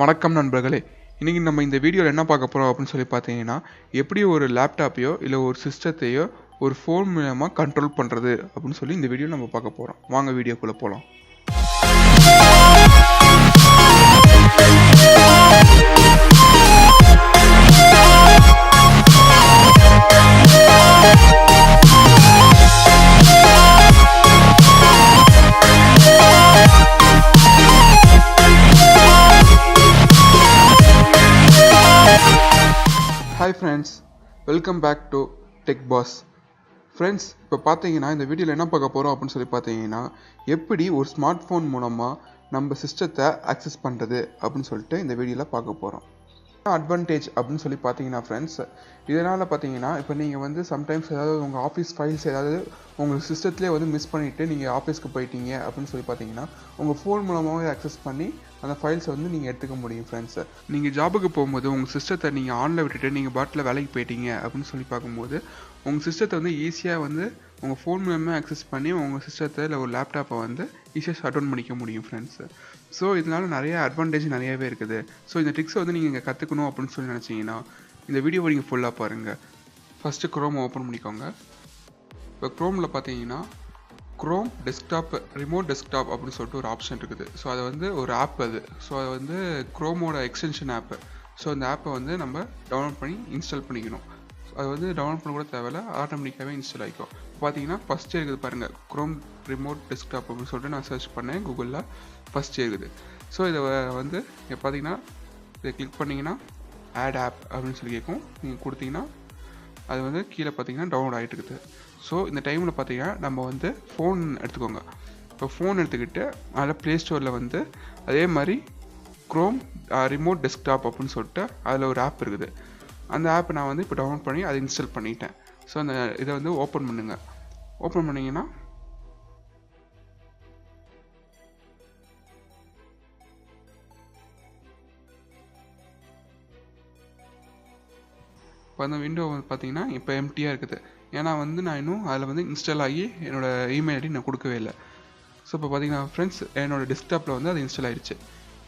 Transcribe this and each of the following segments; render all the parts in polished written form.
வணக்கம் நண்பர்களே. இன்னைக்கு நம்ம இந்த வீடியோவில் என்ன பார்க்க போகிறோம் அப்படின்னு சொல்லி பார்த்தீங்கன்னா, எப்படி ஒரு லேப்டாப்பையோ இல்லை ஒரு சிஸ்டத்தையோ ஒரு ஃபோன் மூலமா கண்ட்ரோல் பண்ணுறது அப்படின்னு சொல்லி இந்த வீடியோ நம்ம பார்க்க போகிறோம். வாங்க வீடியோக்குள்ளே போகலாம். Hi friends, welcome back to Tech Boss. Friends, இப்போ பார்த்தீங்கன்னா இந்த வீடியோவில் என்ன பார்க்க போகிறோம் அப்படின்னு சொல்லி பார்த்தீங்கன்னா, எப்படி ஒரு ஸ்மார்ட் ஃபோன் மூலமாக நம்ம சிஸ்டத்தை ஆக்சஸ் பண்ணுறது அப்படின்னு சொல்லிட்டு இந்த வீடியோவில் பார்க்க போகிறோம். அட்வான்டேஜ் அப்படின்னு சொல்லி பார்த்தீங்கன்னா ஃப்ரெண்ட்ஸ், இதனால் பார்த்தீங்கன்னா இப்போ நீங்கள் வந்து சம்டைம்ஸ் ஏதாவது உங்கள் ஆஃபீஸ் ஃபைல்ஸ் ஏதாவது உங்கள் சிஸ்டத்துலேயே வந்து மிஸ் பண்ணிவிட்டு நீங்கள் ஆஃபீஸ்க்கு போயிட்டீங்க அப்படின்னு சொல்லி பார்த்தீங்கன்னா, உங்கள் ஃபோன் மூலமாகவே ஆக்சஸ் பண்ணி அந்த ஃபைல்ஸை வந்து நீங்கள் எடுத்துக்க முடியும் ஃப்ரெண்ட்ஸ். நீங்கள் ஜாபுக்கு போகும்போது உங்கள் சிஸ்டத்தை நீங்கள் ஆனில் விட்டுட்டு நீங்கள் பாட்டில் வேலைக்கு போயிட்டீங்க அப்படின்னு சொல்லி பார்க்கும்போது உங்கள் சிஸ்டத்தை வந்து ஈஸியாக வந்து உங்கள் ஃபோன் மூலமாக ஆக்சஸ் பண்ணி உங்கள் சிஸ்டத்தை இல்லை ஒரு லேப்டாப்பை வந்து ஈஸியாக ஷட் டவுன் பண்ணிக்க முடியும் ஃப்ரெண்ட்ஸு. ஸோ இதனால் நிறைய அட்வான்டேஜ் நிறையவே இருக்குது. ஸோ இந்த ட்ரிக்ஸை வந்து நீங்கள் இங்கே கற்றுக்கணும் அப்படின்னு சொல்லி நினச்சிங்கன்னா இந்த வீடியோவை நீங்கள் ஃபுல்லாக பாருங்கள். ஃபஸ்ட்டு க்ரோம் ஓப்பன் பண்ணிக்கோங்க. இப்போ க்ரோமில் பார்த்தீங்கன்னா க்ரோம் டெஸ்க்டாப் ரிமோட் டெஸ்க்டாப் அப்படின்னு சொல்லிட்டு ஒரு ஆப்ஷன் இருக்குது. ஸோ அதை வந்து ஒரு ஆப் அது. ஸோ அது வந்து க்ரோமோட எக்ஸ்டென்ஷன் ஆப்பு. ஸோ அந்த ஆப்பை வந்து நம்ம டவுன்லோட் பண்ணி இன்ஸ்டால் பண்ணிக்கணும். அது வந்து டவுன்லோட் பண்ண கூட தேவையில்ல, ஆட்டோமேட்டிக்காகவே இன்ஸ்டால் ஆகிக்கும். பார்த்தீங்கன்னா ஃபஸ்ட்டே இருக்குது பாருங்கள், க்ரோம் ரிமோட் டெஸ்க்டாப் அப்படின்னு சொல்லிட்டு நான் சர்ச் பண்ணேன் கூகுளில், ஃபஸ்ட்டே இருக்குது. ஸோ இதை வந்து இங்கே பார்த்தீங்கன்னா இதை கிளிக் பண்ணிங்கன்னா ஆட் ஆப் அப்படின்னு சொல்லி கேட்கும். நீங்கள் கொடுத்தீங்கன்னா அது வந்து கீழே பார்த்தீங்கன்னா டவுன்லோட் ஆகிட்டு இருக்குது. ஸோ இந்த டைமில் பார்த்தீங்கன்னா நம்ம வந்து ஃபோன் எடுத்துக்கோங்க. இப்போ ஃபோன் எடுத்துக்கிட்டு அதில் ப்ளே ஸ்டோரில் வந்து அதே மாதிரி க்ரோம் ரிமோட் டெஸ்க்டாப் அப்படின்னு சொல்லிட்டு அதில் ஒரு ஆப் இருக்குது. அந்த ஆப்பை நான் வந்து இப்போ டவுன்லோட் பண்ணி அதை இன்ஸ்டால் பண்ணிட்டேன். ஸோ அந்த இதை வந்து ஓப்பன் பண்ணுங்கள். ஓப்பன் பண்ணிங்கன்னா இப்போ அந்த விண்டோ வந்து பார்த்தீங்கன்னா இப்போ எம்டியாக இருக்குது. ஏன்னா வந்து நான் இன்னும் அதில் வந்து இன்ஸ்டால் ஆகி என்னோடய இமெயில் ஐடி நான் கொடுக்கவே இல்லை. ஸோ இப்போ பார்த்தீங்கன்னா ஃப்ரெண்ட்ஸ், என்னோடய டெஸ்க்டாப்பில் வந்து அது இன்ஸ்டால் ஆகிடுச்சு.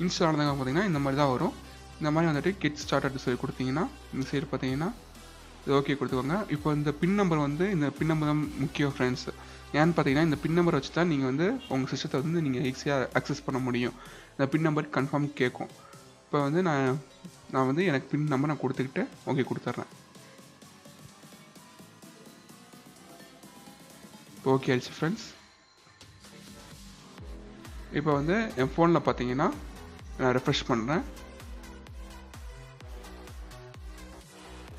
இன்ஸ்டால் ஆனதுக்கு பார்த்தீங்கன்னா இந்த மாதிரி தான் வரும். இந்த மாதிரி வந்துட்டு கெட் ஸ்டார்டட் சொல்லி கொடுத்தீங்கன்னா இந்த சைடு பார்த்தீங்கன்னா இது ஓகே கொடுத்துக்கோங்க. இப்போ இந்த பின் நம்பர் வந்து இந்த பின் நம்பர் தான் முக்கியம் ஃப்ரெண்ட்ஸ். ஏன்னு பார்த்தீங்கன்னா இந்த பின் நம்பர் வச்சு தான் நீங்கள் வந்து உங்கள் சிஸ்டத்தை வந்து நீங்கள் ஈஸியாக அக்சஸ் பண்ண முடியும். இந்த பின் நம்பர் கன்ஃபார்ம் கேட்கும். இப்போ வந்து நான் வந்து எனக்கு பின் நம்பர் நான் கொடுத்துக்கிட்டு ஓகே கொடுத்துட்றேன். இப்போ ஓகே ஆயிடுச்சு ஃப்ரெண்ட்ஸ். இப்போ வந்து என் ஃபோனில் பார்த்தீங்கன்னா நான் ரெஃப்ரெஷ் பண்ணுறேன்.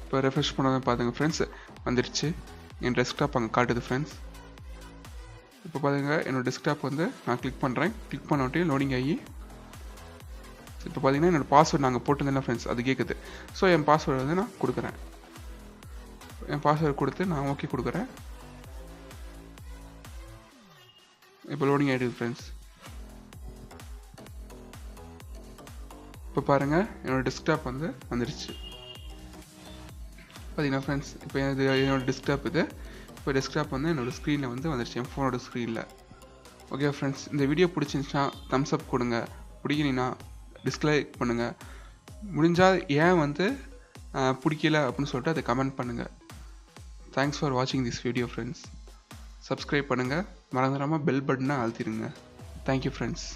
இப்போ ரெஃப்ரெஷ் பண்ணாத பாருங்க ஃப்ரெண்ட்ஸ், வந்துடுச்சு. என் டெஸ்க்டாப் அங்கே காட்டுது ஃப்ரெண்ட்ஸ். இப்போ பாருங்க, என்னோடய டெஸ்க்டாப் வந்து நான் கிளிக் பண்ணுறேன். கிளிக் பண்ணிட்டு லோடிங் ஆகி இப்போ பார்த்தீங்கன்னா என்னோடய பாஸ்வேர்டு நாங்கள் போட்டிருந்தேன் ஃப்ரெண்ட்ஸ், அது கேட்குது. ஸோ என் பாஸ்வேர்டு வந்து நான் கொடுக்குறேன். என் பாஸ்வேர்டு கொடுத்து நான் ஓகே கொடுக்குறேன். இப்போ லோடிங் ஆகிடுது ஃப்ரெண்ட்ஸ். இப்போ பாருங்கள், என்னோடய டெஸ்க்டாப் வந்து வந்துடுச்சு பார்த்தீங்கன்னா ஃப்ரெண்ட்ஸ். இப்போ என்னோடய டெஸ்க்டாப் இது. இப்போ டெஸ்க்டாப் வந்து என்னோடய ஸ்க்ரீனில் வந்து வந்துடுச்சு, என் ஃபோனோட ஸ்க்ரீனில். ஓகே ஃப்ரெண்ட்ஸ், இந்த வீடியோ பிடிச்சிருந்துச்சுன்னா தம்ஸ் அப் கொடுங்க. பிடிக்கலைன்னா டிஸ்லைக் பண்ணுங்கள். முடிஞ்சால் ஏன் வந்து பிடிக்கல அப்படின்னு சொல்லிட்டு அதை கமெண்ட் பண்ணுங்கள். தேங்க்ஸ் ஃபார் வாட்சிங் திஸ் வீடியோ ஃப்ரெண்ட்ஸ். சப்ஸ்கிரைப் பண்ணுங்கள், மறந்துடாமல் பெல் பட்டனை அழுத்திடுங்க. Thank you friends.